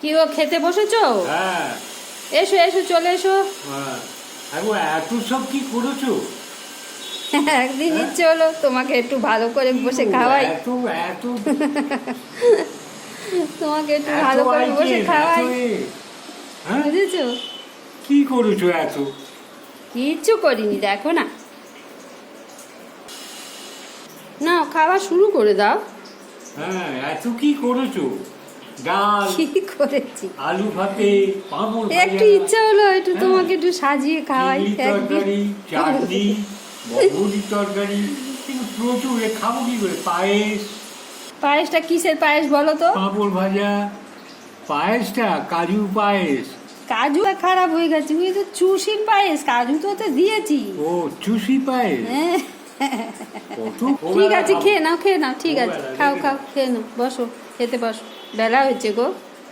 কি গো, খেতে বসেছো? হ্যাঁ। এসো এসো, চলে এসো। হ্যাঁ। এত সব কি করেছো? একদিন ইচ্ছে হলো তোমাকে একটু ভালো করে বসে খাওয়াই। এত এত তোমাকে একটু এত ভালো করে বসে আইটেম, খাওয়াই, হ্যাঁ? বুঝেছো? কি করেছো এত? কিচ্ছু করিনি, দেখো না। নাও, খাওয়া শুরু করে দাও। হ্যাঁ, এত কি করেছো? ডাল, কি করেছি? আলু ভাতে, পাঁপড় একটু ইচ্ছা হলো একটু তোমাকে একটু সাজিয়ে খাওয়াই চিংড়ি একদিন। তরকারি, চাটনি, বড়বড়ি তরকারি, কিন্তু প্রচুর। খাবো কি করে? পায়েস, পায়েসটা কিসের পায়েস বলো তো? পাঁপড় ভাজা। পায়েসটা কাজু পায়েস। কাজু খারাপ হয়ে গেছে, ওই তো চুষির পায়েস, কাজু তো ওতে দিয়েছি। ও, চুষি পায়েস। হ্যাঁ। কত ঠিক আছে, খেয়ে নাও খেয়ে নাও, ঠিক আছে, ওবেলা খাও রেখে খাও, খেয়ে নাও, বসো, খেতে বসো, বেলা হয়েছে গো।